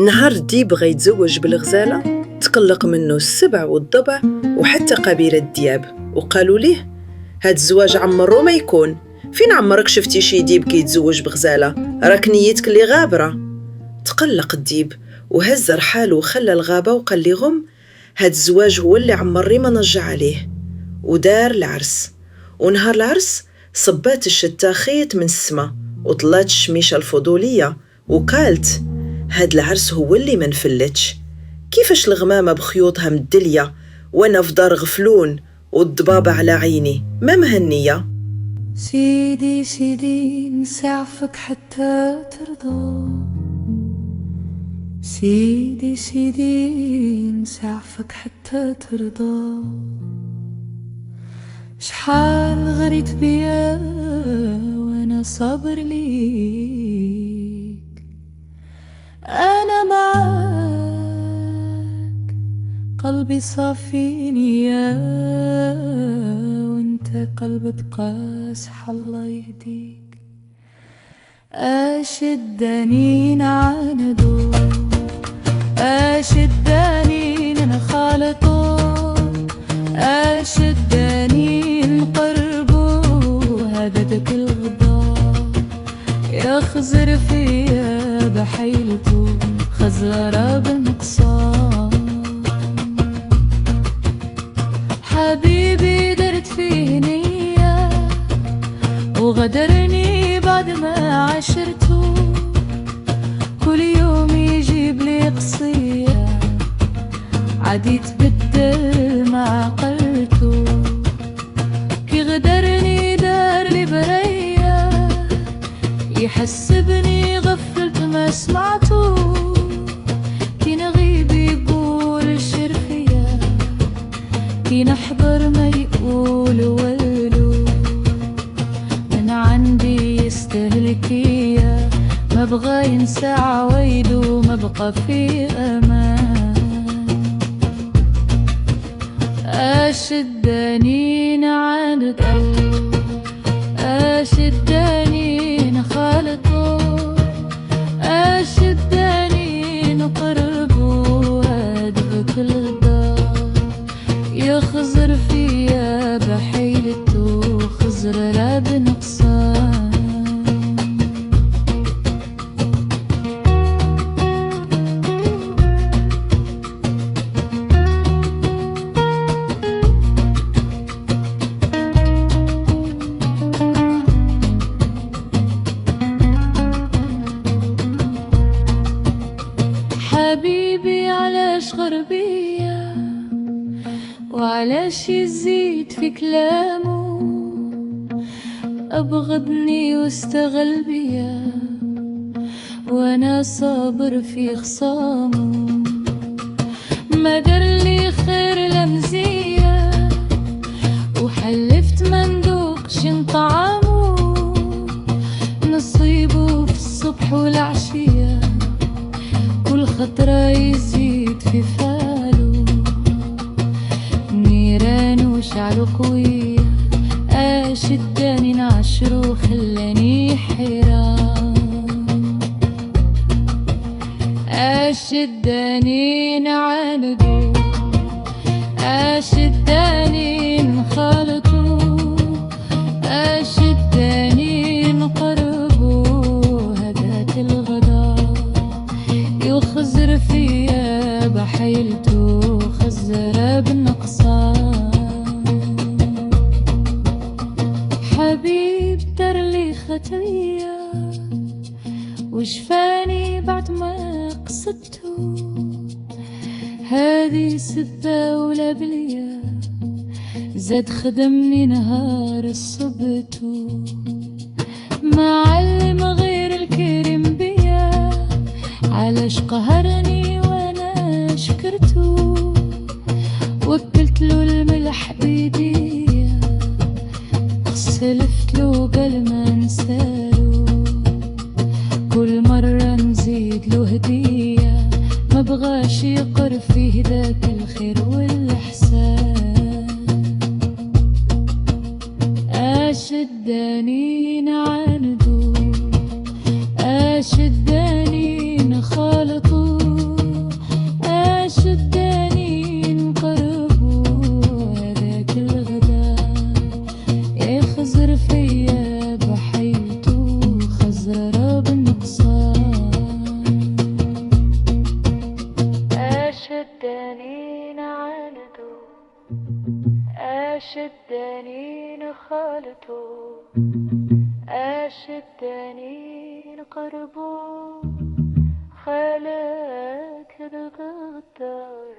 نهار الديب بغا يتزوج بالغزالة، تقلق منه السبع والضبع وحتى قبيلة الدياب، وقالوا ليه هاد الزواج عمرو ما يكون. فين عمرك شفتي شي ديب كيتزوج بغزالة؟ راك نيتك اللي غابرة. تقلق الديب وهز رحاله وخلى الغابة وقال لهم هاد الزواج هو اللي عمري ما نرجع عليه. ودار العرس، ونهار العرس صبات الشتا خيط من السما وطلات الشميشة الفضولية وقالت هاد العرس هو اللي ما نفلتش. كيفاش الغمامة بخيوطها مدلية وانا في دار غفلون والضبابة على عيني ما مهنية. سيدي سيدي نسعفك حتى ترضى، سيدي سيدي نسعفك حتى ترضى. شحال غريت بيا وانا صابر ليك، انا معاك قلبي صافي نية، وانت قلبك قاسح الله يهديك. اشداني نعاندو، اشداني نخالطو، اشداني نقربو هددك الغضا، يخزر فيا بحيلتو خزرة بالنقصان. حبيبي درت فيه نية وغدرني بعد ما عشرته، كل يوم يجيب لي قصية عديت بدل ما عقلته. كي غدرني دار لي برية يحسبني غفلت ما سمعته، كي نغيب يقول الشرفية، كي نحضر ما يقول ولو. من عندي يستهلكية ما بغى ينسى عوايده، ما بقى في امان. اشداني نعاند اشداني نخالطو، اشداني نقربو هدفك الغدا، يخزر فيا بحيلته خزر لا بنقصان. حبيبي علاش غربية وعلاش يزيد في كلامه، أبغضني واستغل بيا وانا صابر في خصامه. ما درلي خير لمزية وحلفت ما ندوقش طعامه، نصيبه في الصبح والعشية كل خطرة يزيد في فاله. نيران وشعله قوية اشداني نعشره خلاني حيران. اشداني نعاندو، اشداني نخالطو، اشداني نقربو هداك الغدا، يخزر فيا بحيلته خزر بالنقصان. حبيب درلي خطية وشفاني بعد ما قصدته، هذه سبة ولا بلية زاد خدمني نهار الصبتو. ما علم غير الكريم بيا علاش قهرني وانا شكرته، وكلت له الملح بيديا سلفت له قال ما نسالو. كل مرة نزيد له هدية ما بغاش يقر فيه ذاك الخير والإحسان. أشداني نعاندو، أشداني نخالطو، الدنين خالته الدنين قربو خالك الغدار